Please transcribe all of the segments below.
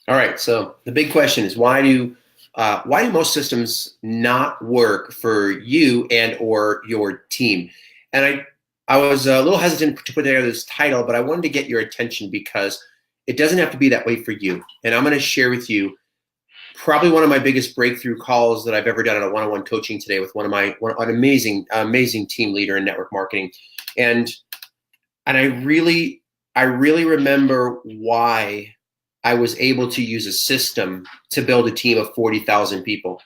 All right. So the big question is why do most systems not work for you and or your team? And I was a little hesitant to put together this title, but I wanted to get your attention because it doesn't have to be that way for you. And I'm going to share with you probably one of my biggest breakthrough calls that I've ever done on a one-on-one coaching today with an amazing team leader in network marketing. And I really remember why I was able to use a system to build a team of 40,000 people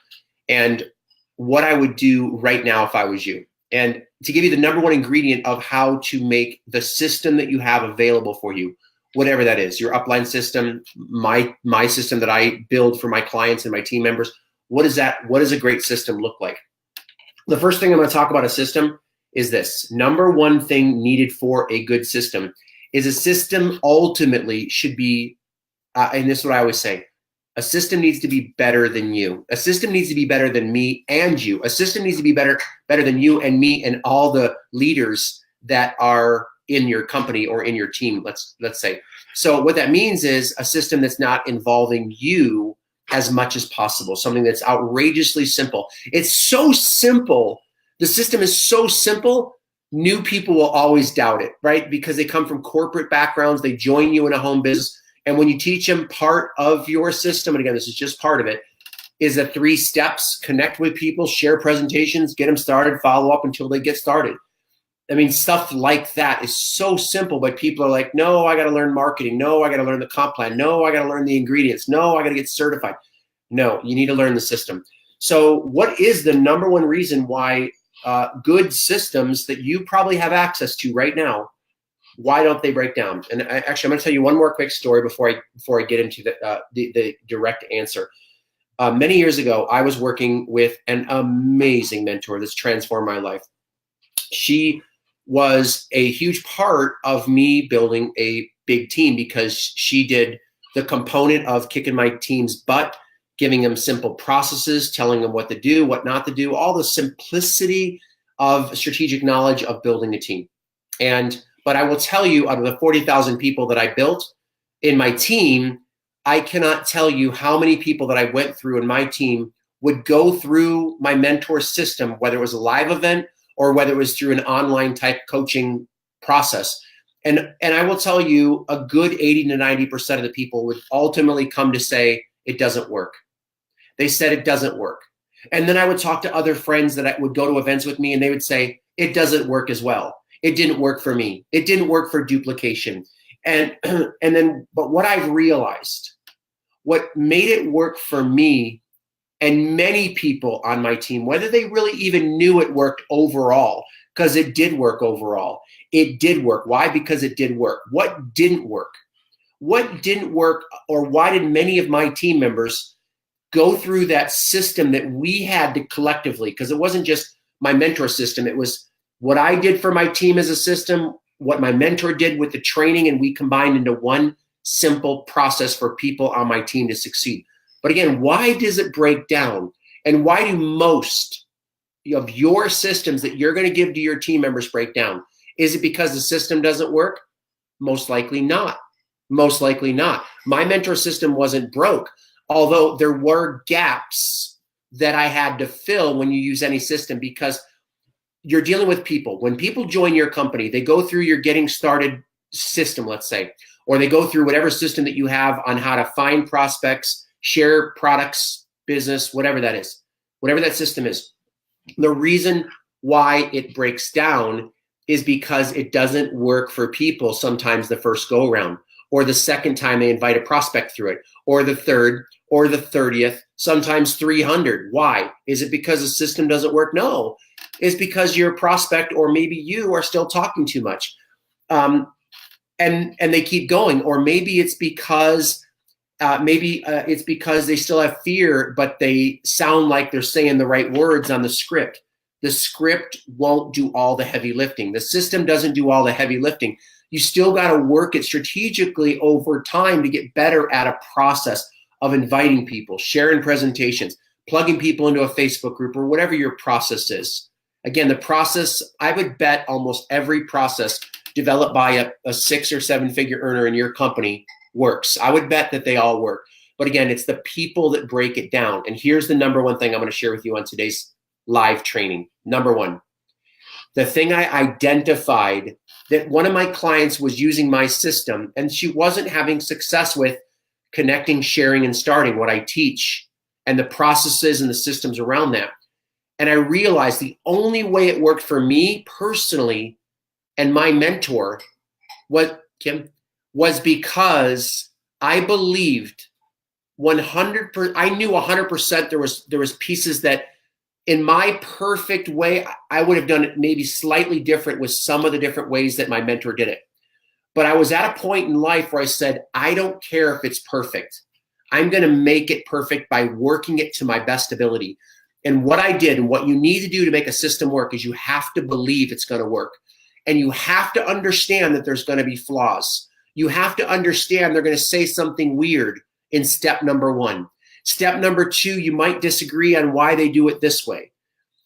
and what I would do right now if I was you. And to give you the number one ingredient of how to make the system that you have available for you, whatever that is, your upline system, my system that I build for my clients and my team members, what does a great system look like? The first thing I'm going to talk about a system is this. Number one thing needed for a good system is a system ultimately should be, and this is what I always say, a system needs to be better than you. A system needs to be better than me and you. A system needs to be better than you and me and all the leaders that are in your company or in your team, let's say. So what that means is a system that's not involving you as much as possible, something that's outrageously simple. It's so simple. The system is so simple, new people will always doubt it, right? Because they come from corporate backgrounds, they join you in a home business. And when you teach them part of your system, and again, this is just part of it, is the 3 steps: connect with people, share presentations, get them started, follow up until they get started. I mean, stuff like that is so simple, but people are like, no, I got to learn marketing. No, I got to learn the comp plan. No, I got to learn the ingredients. No, I got to get certified. No, you need to learn the system. So what is the number one reason why good systems that you probably have access to right now, why don't they break down? And actually, I'm going to tell you one more quick story before I get into the direct answer. Many years ago, I was working with an amazing mentor that's transformed my life. She was a huge part of me building a big team because she did the component of kicking my team's butt, giving them simple processes, telling them what to do, what not to do, all the simplicity of strategic knowledge of building a team. But I will tell you, out of the 40,000 people that I built in my team, I cannot tell you how many people that I went through in my team would go through my mentor system, whether it was a live event or whether it was through an online type coaching process. And I will tell you, a good 80 to 90% of the people would ultimately come to say, it doesn't work. They said it doesn't work. And then I would talk to other friends that would go to events with me and they would say, it doesn't work as well. It didn't work for me. It didn't work for duplication. But what I've realized, what made it work for me and many people on my team, whether they really even knew it worked overall, because it did work overall. It did work. Why? Because it did work. What didn't work? What didn't work, or why did many of my team members go through that system that we had to collectively, because it wasn't just my mentor system, it was what I did for my team as a system, what my mentor did with the training, and we combined into one simple process for people on my team to succeed. But again, why does it break down? And why do most of your systems that you're going to give to your team members break down? Is it because the system doesn't work? Most likely not. Most likely not. My mentor system wasn't broke, although there were gaps that I had to fill when you use any system, because you're dealing with people. When people join your company, they go through your getting started system, let's say, or they go through whatever system that you have on how to find prospects, share products, business, whatever that is, whatever that system is. The reason why it breaks down is because it doesn't work for people sometimes the first go around, or the second time they invite a prospect through it, or the third, or the 30th, sometimes 300. Why? Is it because the system doesn't work? No, it's because your prospect, or maybe you, are still talking too much. And they keep going, or maybe it's because they still have fear, but they sound like they're saying the right words on the script. The script won't do all the heavy lifting. The system doesn't do all the heavy lifting. You still got to work it strategically over time to get better at a process of inviting people, sharing presentations, plugging people into a Facebook group, or whatever your process is. Again, the process, I would bet almost every process developed by a 6 or 7 figure earner in your company works. I would bet that they all work. But again, it's the people that break it down. And here's the number one thing I'm going to share with you on today's live training. Number one, the thing I identified that one of my clients was using my system and she wasn't having success with connecting, sharing, and starting what I teach and the processes and the systems around that. And I realized the only way it worked for me personally and my mentor, Kim, was because I believed 100%, I knew 100% there was pieces that in my perfect way, I would have done it maybe slightly different with some of the different ways that my mentor did it. But I was at a point in life where I said, I don't care if it's perfect. I'm going to make it perfect by working it to my best ability. And what I did and what you need to do to make a system work is you have to believe it's going to work. And you have to understand that there's going to be flaws. You have to understand they're going to say something weird in step number one. Step number two, you might disagree on why they do it this way.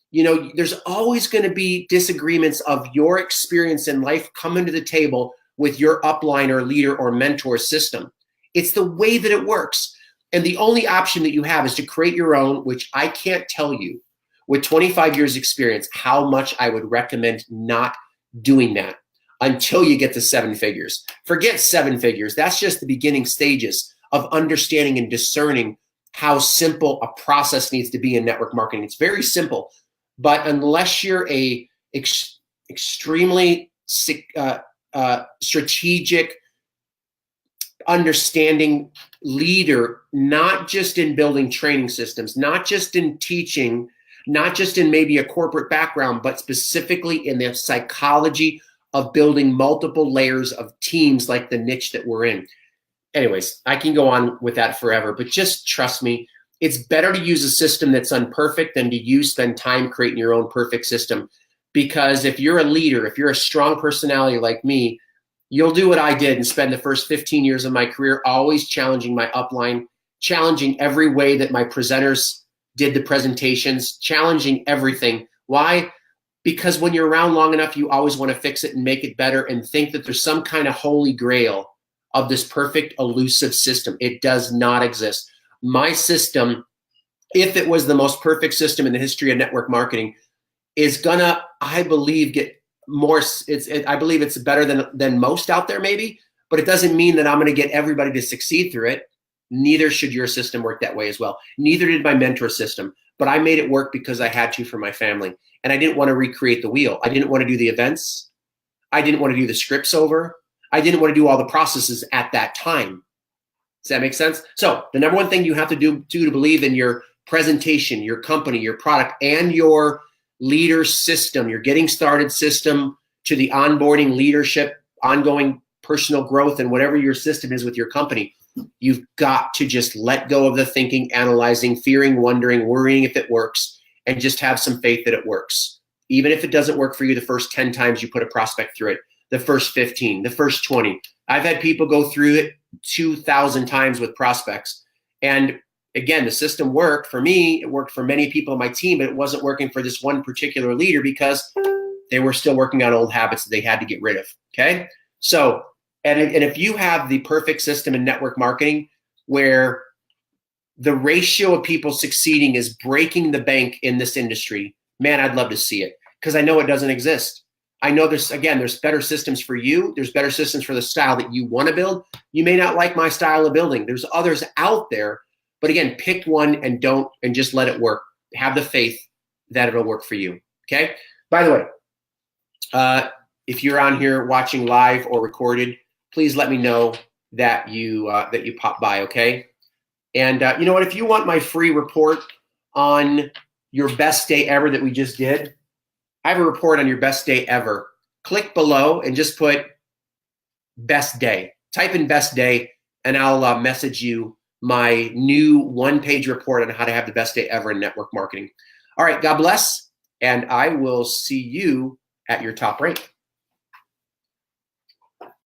You know, there's always going to be disagreements of your experience in life coming to the table with your upline or leader or mentor system. It's the way that it works. And the only option that you have is to create your own, which I can't tell you with 25 years experience how much I would recommend not doing that until you get to 7 figures. Forget 7 figures. That's just the beginning stages of understanding and discerning how simple a process needs to be in network marketing. It's very simple, but unless you're a extremely strategic, understanding leader, not just in building training systems, not just in teaching, not just in maybe a corporate background, but specifically in the psychology of building multiple layers of teams like the niche that we're in. Anyways, I can go on with that forever, but just trust me, it's better to use a system that's imperfect than to spend time creating your own perfect system. Because if you're a leader, if you're a strong personality like me, you'll do what I did and spend the first 15 years of my career always challenging my upline, challenging every way that my presenters did the presentations, challenging everything. Why? Because when you're around long enough, you always want to fix it and make it better and think that there's some kind of holy grail of this perfect elusive system. It does not exist. My system, if it was the most perfect system in the history of network marketing, is gonna, I believe, get more. I believe it's better than most out there, maybe, but it doesn't mean that I'm going to get everybody to succeed through it. Neither should your system work that way as well. Neither did my mentor system, but I made it work because I had to for my family, and I didn't want to recreate the wheel. I didn't want to do the events. I didn't want to do the scripts over. I didn't want to do all the processes at that time. Does that make sense? So the number one thing you have to do to believe in your presentation, your company, your product, and your leader system, your getting started system, to the onboarding leadership, ongoing personal growth, and whatever your system is with your company, you've got to just let go of the thinking, analyzing, fearing, wondering, worrying if it works, and just have some faith that it works. Even if it doesn't work for you the first 10 times you put a prospect through it, the first 15, the first 20. I've had people go through it 2,000 times with prospects. And again, the system worked for me. It worked for many people on my team, but it wasn't working for this one particular leader because they were still working on old habits that they had to get rid of. Okay. So, and if you have the perfect system in network marketing where the ratio of people succeeding is breaking the bank in this industry, man, I'd love to see it, because I know it doesn't exist. I know there's better systems for you. There's better systems for the style that you want to build. You may not like my style of building. There's others out there, but again, pick one and just let it work. Have the faith that it'll work for you. Okay. By the way, if you're on here watching live or recorded, please let me know that you pop by. Okay. And you know what? If you want my free report on your best day ever that we just did, I have a report on your best day ever. Click below and just put best day. Type in best day, and I'll message you my new 1-page report on how to have the best day ever in network marketing. All right, God bless, and I will see you at your top rank.